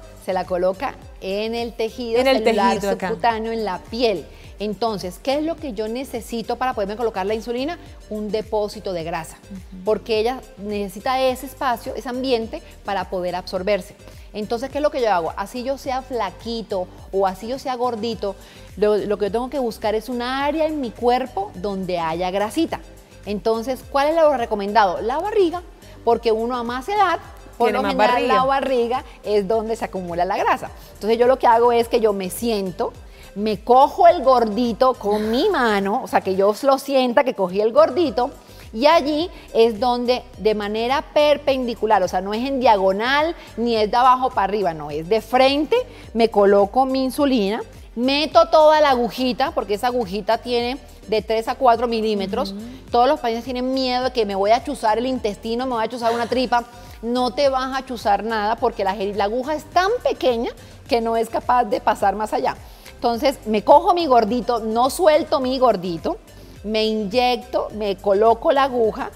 en el tejido celular subcutáneo, en la piel. Entonces, ¿qué es lo que yo necesito para poderme colocar la insulina? Un depósito de grasa, porque ella necesita ese espacio, ese ambiente para poder absorberse. Entonces, ¿qué es lo que yo hago? Así yo sea flaquito o así yo sea gordito, lo que yo tengo que buscar es un área en mi cuerpo donde haya grasita. Entonces, ¿cuál es lo recomendado? La barriga, porque uno a más edad, por lo general la barriga es donde se acumula la grasa. Entonces, yo lo que hago es que yo me siento, me cojo el gordito con mi mano, o sea, que yo lo sienta que cogí el gordito, y allí es donde de manera perpendicular, o sea, no es en diagonal ni es de abajo para arriba, no, es de frente, me coloco mi insulina, meto toda la agujita, porque esa agujita tiene de 3 a 4 milímetros. Todos los pacientes tienen miedo de que me voy a chuzar el intestino, me voy a chuzar una tripa. No te vas a chuzar nada porque la aguja es tan pequeña que no es capaz de pasar más allá. Entonces me cojo mi gordito, no suelto mi gordito, me inyecto, me coloco la aguja,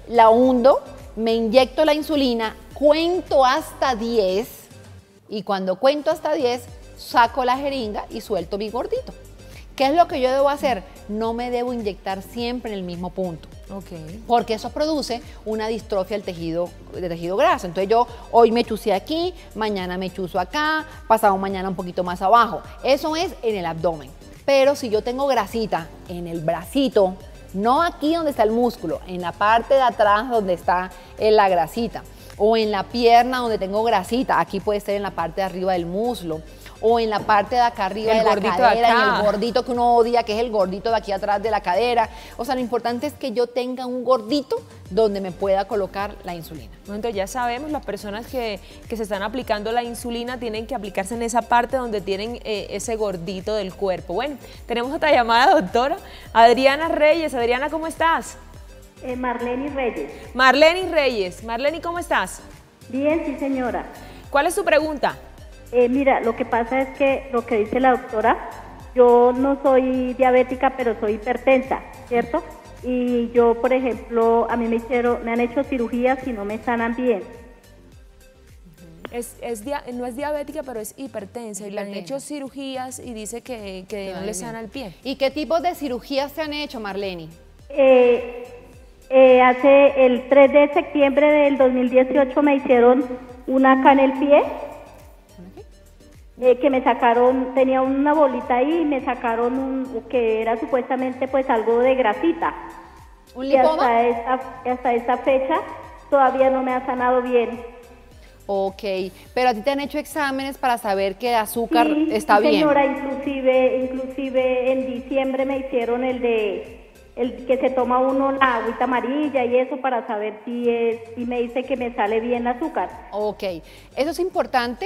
la hundo, me inyecto la insulina, cuento hasta 10 y cuando cuento hasta 10 saco la jeringa y suelto mi gordito. ¿Qué es lo que yo debo hacer? No me debo inyectar siempre en el mismo punto. Porque eso produce una distrofia del tejido graso. Entonces yo hoy me chusé aquí, mañana me chuzo acá, pasado mañana un poquito más abajo. Eso es en el abdomen. Pero si yo tengo grasita en el bracito, no aquí donde está el músculo, en la parte de atrás donde está la grasita, o en la pierna donde tengo grasita, aquí puede ser en la parte de arriba del muslo, o en la parte de acá arriba de la cadera, en el gordito que uno odia, que es el gordito de aquí atrás de la cadera. O sea, lo importante es que yo tenga un gordito donde me pueda colocar la insulina. Entonces ya sabemos, las personas que se están aplicando la insulina tienen que aplicarse en esa parte donde tienen ese gordito del cuerpo. Bueno, tenemos otra llamada, doctora. Adriana Reyes. Adriana, ¿cómo estás? Marleni Reyes. Marleni Reyes. Marleni, ¿cómo estás? Bien, sí, señora. ¿Cuál es su pregunta? Mira, lo que pasa es que lo que dice la doctora, yo no soy diabética, pero soy hipertensa, ¿cierto? Y yo, por ejemplo, a mí me han hecho cirugías y no me sanan bien. No es diabética, pero es hipertensa y le han hecho cirugías y dice que no le sana el pie. ¿Y qué tipos de cirugías se han hecho, Marleni? Hace el 3 de septiembre del 2018 me hicieron una acá en el pie. Que me sacaron, tenía una bolita ahí y me sacaron que era supuestamente pues algo de grasita. ¿Un lipoma? Y hasta esta fecha todavía no me ha sanado bien. Ok, pero a ti te han hecho exámenes para saber que el azúcar está bien. Sí, señora, inclusive en diciembre me hicieron el que se toma uno la agüita amarilla y eso para saber si me dice que me sale bien el azúcar. Ok, eso es importante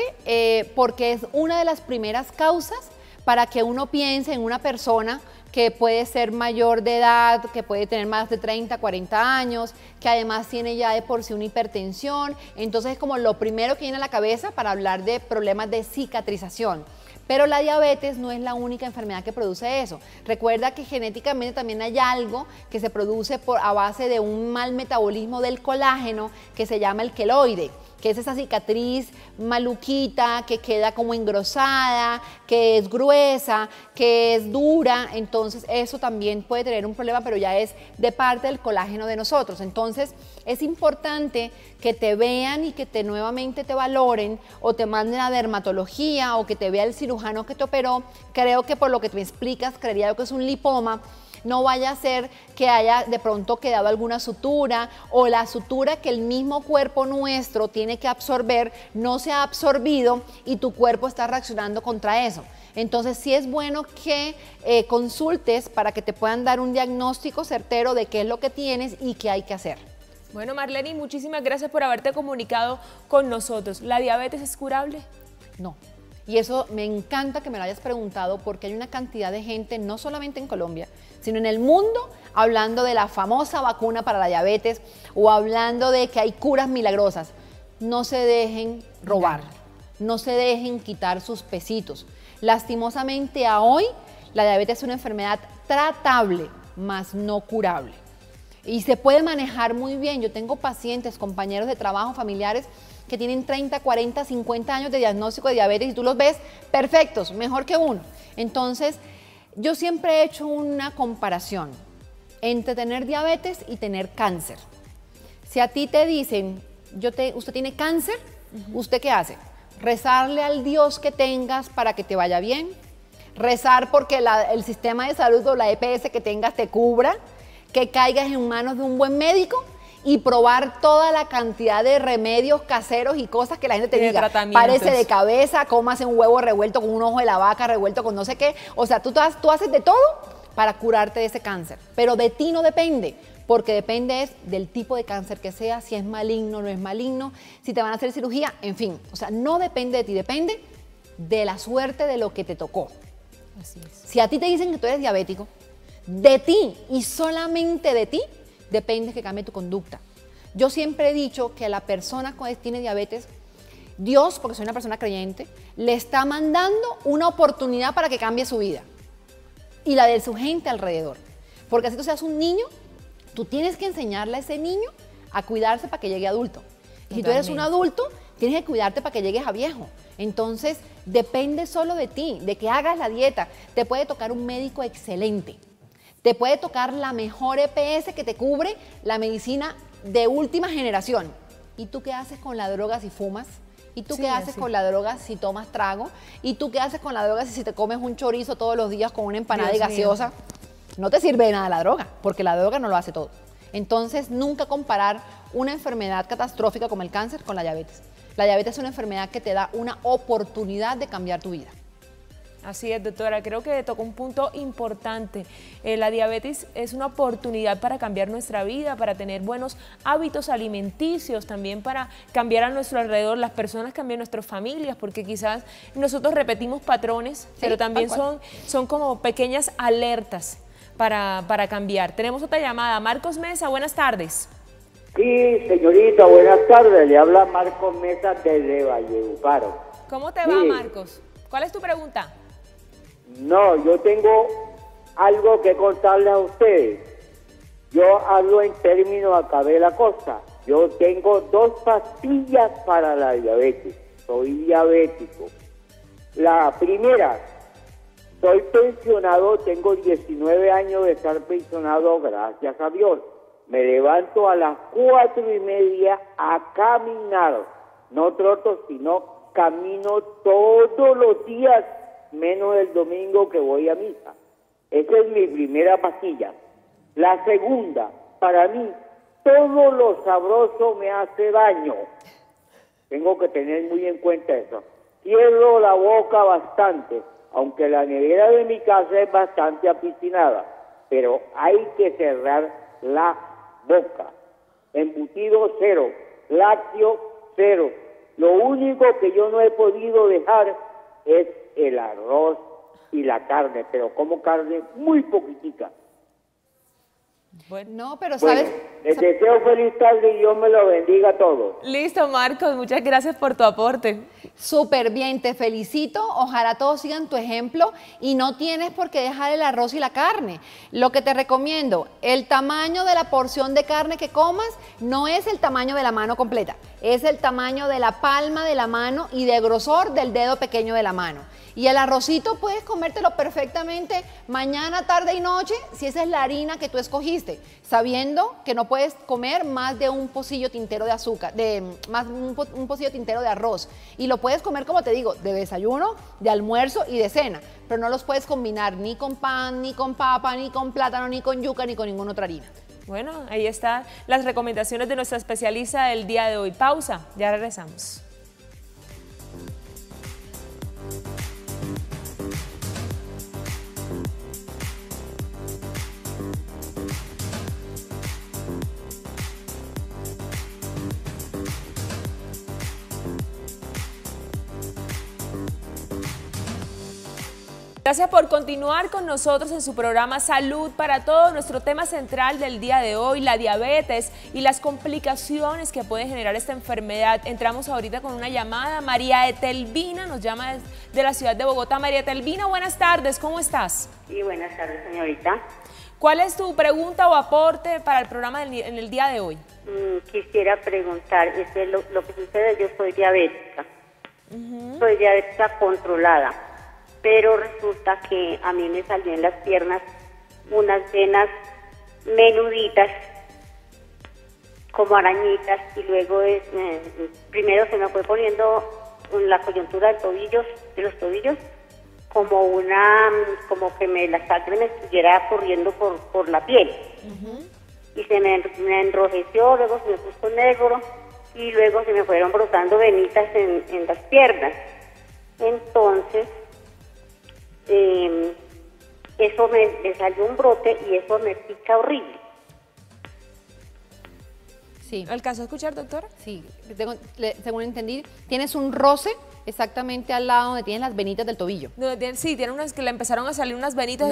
porque es una de las primeras causas para que uno piense en una persona que puede ser mayor de edad, que puede tener más de 30, 40 años, que además tiene ya de por sí una hipertensión. Entonces es como lo primero que viene a la cabeza para hablar de problemas de cicatrización. Pero la diabetes no es la única enfermedad que produce eso. Recuerda que genéticamente también hay algo que se produce a base de un mal metabolismo del colágeno que se llama el queloide, que es esa cicatriz maluquita que queda como engrosada, que es gruesa, que es dura. Entonces eso también puede tener un problema, pero ya es de parte del colágeno de nosotros. Entonces es importante que te vean y que nuevamente te valoren o te manden a dermatología o que te vea el cirujano que te operó. Creo que por lo que tú me explicas, creería yo que es un lipoma. No vaya a ser que haya de pronto quedado alguna sutura o la sutura que el mismo cuerpo nuestro tiene que absorber no se ha absorbido y tu cuerpo está reaccionando contra eso. Entonces sí es bueno que consultes para que te puedan dar un diagnóstico certero de qué es lo que tienes y qué hay que hacer. Bueno, Marleni, muchísimas gracias por haberte comunicado con nosotros. ¿La diabetes es curable? No. Y eso me encanta que me lo hayas preguntado porque hay una cantidad de gente, no solamente en Colombia, sino en el mundo, hablando de la famosa vacuna para la diabetes o hablando de que hay curas milagrosas. No se dejen robar, no se dejen quitar sus pesitos. Lastimosamente a hoy La diabetes es una enfermedad tratable, más no curable. Y se puede manejar muy bien. Yo tengo pacientes, compañeros de trabajo, familiares que tienen 30, 40, 50 años de diagnóstico de diabetes y tú los ves perfectos, mejor que uno. Entonces, yo siempre he hecho una comparación entre tener diabetes y tener cáncer. Si a ti te dicen, usted tiene cáncer, ¿usted qué hace? Rezarle al Dios que tengas para que te vaya bien, rezar porque el sistema de salud o la EPS que tengas te cubra, que caigas en manos de un buen médico y probar toda la cantidad de remedios caseros y cosas que la gente te diga. Párese de cabeza, cómase un huevo revuelto con un ojo de la vaca revuelto con no sé qué. O sea, tú haces de todo para curarte de ese cáncer, pero de ti no depende, porque depende del tipo de cáncer que sea, si es maligno, no es maligno, si te van a hacer cirugía, en fin. O sea, no depende de ti, depende de la suerte de lo que te tocó. Así es. Si a ti te dicen que tú eres diabético, de ti y solamente de ti depende que cambie tu conducta. Yo siempre he dicho que a la persona que tiene diabetes, Dios, porque soy una persona creyente, le está mandando una oportunidad para que cambie su vida y la de su gente alrededor. Porque así tú seas un niño, tú tienes que enseñarle a ese niño a cuidarse para que llegue adulto. Y si tú eres un adulto, tienes que cuidarte para que llegues a viejo. Entonces, depende solo de ti, de que hagas la dieta. Te puede tocar un médico excelente. Te puede tocar la mejor EPS que te cubre la medicina de última generación. ¿Y tú qué haces con la droga si fumas? ¿Y tú qué haces con la droga si tomas trago? ¿Y tú qué haces con la droga si te comes un chorizo todos los días con una empanada de gaseosa? No te sirve de nada la droga, porque la droga no lo hace todo. Entonces, nunca comparar una enfermedad catastrófica como el cáncer con la diabetes. La diabetes es una enfermedad que te da una oportunidad de cambiar tu vida. Así es, doctora, creo que tocó un punto importante. La diabetes es una oportunidad para cambiar nuestra vida, para tener buenos hábitos alimenticios, también para cambiar a nuestro alrededor, las personas cambian nuestras familias, porque quizás nosotros repetimos patrones, pero también son como pequeñas alertas para cambiar. Tenemos otra llamada. Marcos Mesa, buenas tardes. Sí, señorita, buenas tardes. Le habla Marcos Mesa desde Valledupar. ¿Cómo te va, Marcos? ¿Cuál es tu pregunta? No, yo tengo algo que contarle a ustedes. Yo hablo en términos acá de la costa. Yo tengo 2 pastillas para la diabetes. Soy diabético. La primera, soy pensionado, tengo 19 años de estar pensionado, gracias a Dios. Me levanto a las 4:30 a caminar. No troto, sino camino todos los días, menos el domingo que voy a misa. Esa es mi primera pastilla. La segunda, para mí, todo lo sabroso me hace daño. Tengo que tener muy en cuenta eso. Cierro la boca bastante, aunque la nevera de mi casa es bastante apiscinada, pero hay que cerrar la boca. Embutido 0, lácteo 0. Lo único que yo no he podido dejar es el arroz y la carne, pero como carne muy poquitica. Bueno, no, pero sabes... Bueno, les deseo feliz tarde y Dios me lo bendiga a todos. Listo, Marcos, muchas gracias por tu aporte. Súper bien, te felicito, ojalá todos sigan tu ejemplo y no tienes por qué dejar el arroz y la carne. Lo que te recomiendo, el tamaño de la porción de carne que comas no es el tamaño de la mano completa, es el tamaño de la palma de la mano y de grosor del dedo pequeño de la mano. Y el arrocito puedes comértelo perfectamente mañana, tarde y noche si esa es la harina que tú escogiste, sabiendo que no puedes comer más de un pocillo tintero de azúcar, un pocillo tintero de arroz. Y lo puedes comer, como te digo, de desayuno, de almuerzo y de cena, pero no los puedes combinar ni con pan, ni con papa, ni con plátano, ni con yuca, ni con ninguna otra harina. Bueno, ahí están las recomendaciones de nuestra especialista del día de hoy. Pausa, ya regresamos. Gracias por continuar con nosotros en su programa Salud para Todos. Nuestro tema central del día de hoy, la diabetes y las complicaciones que puede generar esta enfermedad. Entramos ahorita con una llamada. María Etelvina nos llama de la ciudad de Bogotá. María Etelvina, buenas tardes, ¿cómo estás? Sí, buenas tardes, señorita. ¿Cuál es tu pregunta o aporte para el programa en el día de hoy? Quisiera preguntar, lo que sucede, yo soy diabética. Soy diabética controlada, pero resulta que a mí me salió en las piernas unas venas menuditas, como arañitas, y luego primero se me fue poniendo la coyuntura de los tobillos, como que la sangre me estuviera corriendo por la piel. Y se me enrojeció, luego se me puso negro, y luego se me fueron brotando venitas en las piernas. Entonces, eso me salió un brote y eso me pica horrible. Sí. ¿Alcanzó a escuchar, doctora? Sí, según entendí, tienes un roce exactamente al lado donde tienes las venitas del tobillo. Sí, tiene unas que le empezaron a salir unas venitas,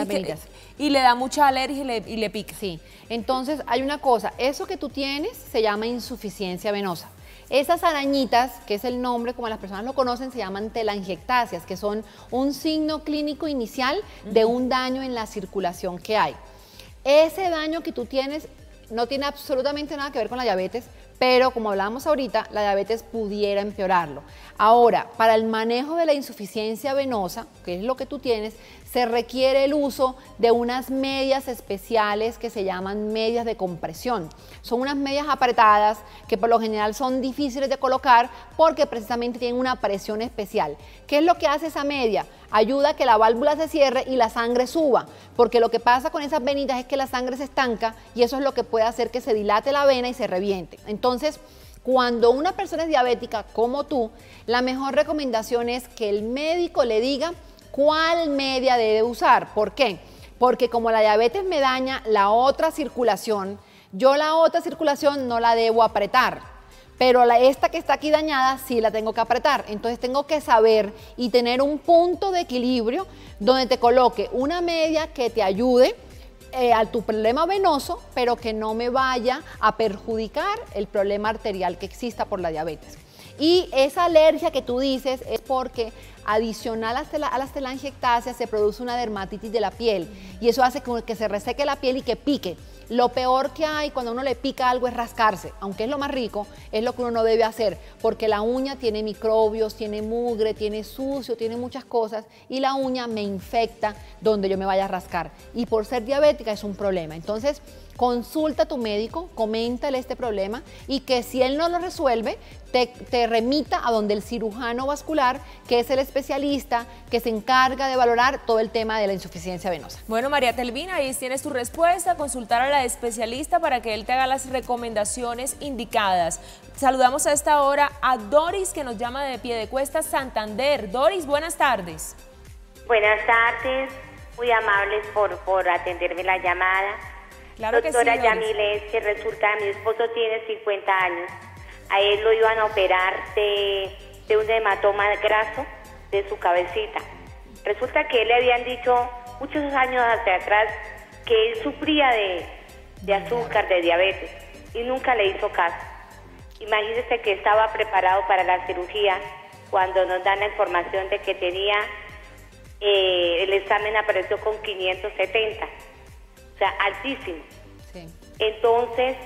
y le da mucha alergia y le pica. Sí, entonces hay una cosa, eso que tú tienes se llama insuficiencia venosa. Esas arañitas, que es el nombre como las personas lo conocen, se llaman telangiectasias, que son un signo clínico inicial de un daño en la circulación que hay. Ese daño que tú tienes no tiene absolutamente nada que ver con la diabetes, pero como hablábamos ahorita, la diabetes pudiera empeorarlo. Ahora, para el manejo de la insuficiencia venosa, que es lo que tú tienes, se requiere el uso de unas medias especiales que se llaman medias de compresión. Son unas medias apretadas que por lo general son difíciles de colocar porque precisamente tienen una presión especial. ¿Qué es lo que hace esa media? Ayuda a que la válvula se cierre y la sangre suba, porque lo que pasa con esas venitas es que la sangre se estanca y eso es lo que puede hacer que se dilate la vena y se reviente. Entonces, cuando una persona es diabética como tú, la mejor recomendación es que el médico le diga cuál media debe usar. ¿Por qué? Porque como la diabetes me daña la otra circulación, yo la otra circulación no la debo apretar, pero esta que está aquí dañada sí la tengo que apretar. Entonces tengo que saber y tener un punto de equilibrio donde te coloque una media que te ayude a tu problema venoso, pero que no me vaya a perjudicar el problema arterial que exista por la diabetes. Y esa alergia que tú dices es porque adicional a las telangiectasias se produce una dermatitis de la piel y eso hace que se reseque la piel y que pique. Lo peor que hay cuando uno le pica algo es rascarse, aunque es lo más rico, es lo que uno no debe hacer, porque la uña tiene microbios, tiene mugre, tiene sucio, tiene muchas cosas y la uña me infecta donde yo me vaya a rascar. Y por ser diabética es un problema. Entonces, consulta a tu médico, coméntale este problema y que si él no lo resuelve, te remita a donde el cirujano vascular, que es el especialista que se encarga de valorar todo el tema de la insuficiencia venosa. Bueno, María Etelvina, ahí tienes tu respuesta, consultar a la especialista para que él te haga las recomendaciones indicadas. Saludamos a esta hora a Doris, que nos llama de Piedecuesta, Santander. Doris, buenas tardes. Buenas tardes, muy amables por atenderme la llamada. Claro que sí, doctora Doris. Yamilet, que resulta, mi esposo tiene 50 años. A él lo iban a operar de un hematoma graso de su cabecita. Resulta que le habían dicho muchos años hacia atrás que él sufría de azúcar, de diabetes, y nunca le hizo caso. Imagínese que estaba preparado para la cirugía cuando nos dan la información de que tenía, el examen apareció con 570, o sea, altísimo. Sí. Entonces,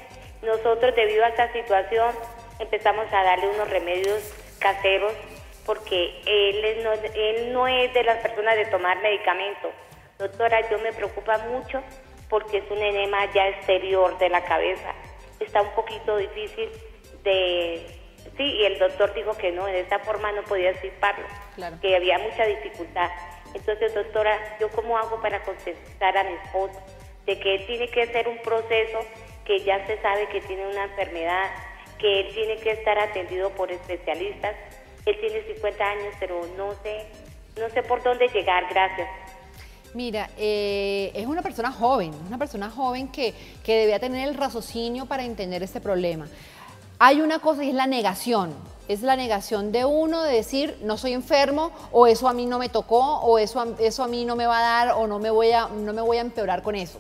nosotros debido a esta situación empezamos a darle unos remedios caseros porque él no es de las personas de tomar medicamento. Doctora, yo me preocupa mucho porque es un enema ya exterior de la cabeza. Está un poquito difícil sí, y el doctor dijo que no, en esta forma no podía extirparlo, claro, que había mucha dificultad. Entonces, doctora, ¿yo cómo hago para concientizar a mi esposo de que él tiene que hacer un proceso, que ya se sabe que tiene una enfermedad, que él tiene que estar atendido por especialistas? Él tiene 50 años, pero no sé por dónde llegar. Gracias. Mira, es una persona joven que debía tener el raciocinio para entender este problema. Hay una cosa y es la negación. Es la negación de uno de decir, no soy enfermo, o eso a mí no me tocó, o eso a mí no me va a dar, o no me voy a empeorar con eso.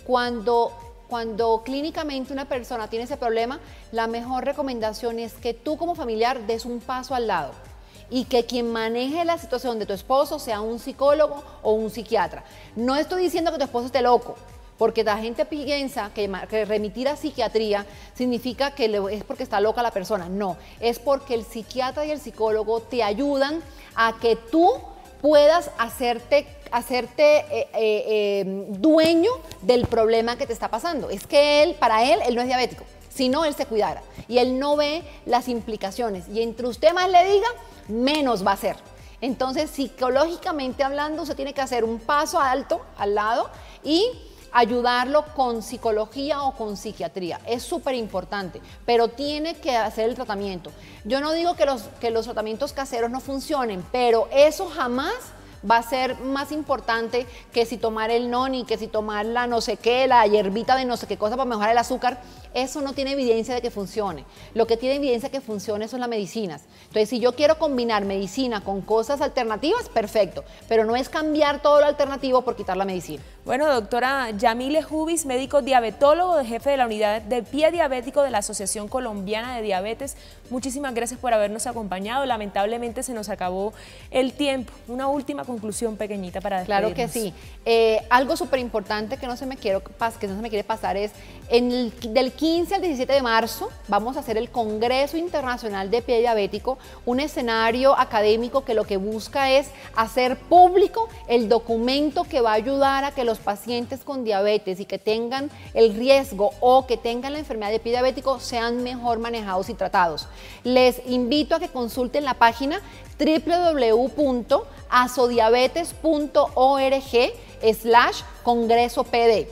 Cuando clínicamente una persona tiene ese problema, la mejor recomendación es que tú como familiar des un paso al lado y que quien maneje la situación de tu esposo sea un psicólogo o un psiquiatra. No estoy diciendo que tu esposo esté loco, porque la gente piensa que remitir a psiquiatría significa que es porque está loca la persona. No, es porque el psiquiatra y el psicólogo te ayudan a que tú puedas hacerte dueño del problema que te está pasando. Es que para él no es diabético, si no, él se cuidara. Y él no ve las implicaciones. Y entre usted más le diga, menos va a ser. Entonces, psicológicamente hablando, usted tiene que hacer un paso alto al lado y ayudarlo con psicología o con psiquiatría. Es súper importante, pero tiene que hacer el tratamiento. Yo no digo que los tratamientos caseros no funcionen, pero eso jamás va a ser más importante que si tomar el noni, que si tomar la no sé qué, la hierbita de no sé qué cosa para mejorar el azúcar. Eso no tiene evidencia de que funcione. Lo que tiene evidencia de que funcione son las medicinas. Entonces, si yo quiero combinar medicina con cosas alternativas, perfecto, pero no es cambiar todo lo alternativo por quitar la medicina. Bueno, doctora Yamile Jubis, médico diabetólogo, jefe de la unidad de pie diabético de la Asociación Colombiana de Diabetes, muchísimas gracias por habernos acompañado. Lamentablemente se nos acabó el tiempo. Una última conclusión pequeñita para despedirnos. Claro que sí. Algo súper importante que no se me quiere pasar es, del 15 al 17 de marzo vamos a hacer el Congreso Internacional de Pie Diabético, un escenario académico que lo que busca es hacer público el documento que va a ayudar a que los pacientes con diabetes y que tengan el riesgo o que tengan la enfermedad de pie diabético sean mejor manejados y tratados. Les invito a que consulten la página www.asodiabetes.org/congresopd.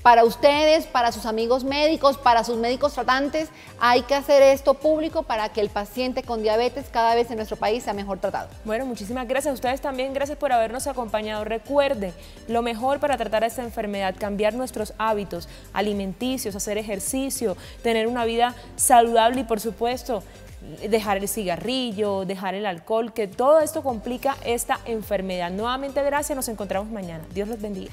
Para ustedes, para sus amigos médicos, para sus médicos tratantes, hay que hacer esto público para que el paciente con diabetes cada vez en nuestro país sea mejor tratado. Bueno, muchísimas gracias a ustedes también, gracias por habernos acompañado. Recuerde, lo mejor para tratar esta enfermedad, cambiar nuestros hábitos alimenticios, hacer ejercicio, tener una vida saludable y por supuesto, dejar el cigarrillo, dejar el alcohol, que todo esto complica esta enfermedad. Nuevamente gracias, nos encontramos mañana. Dios los bendiga.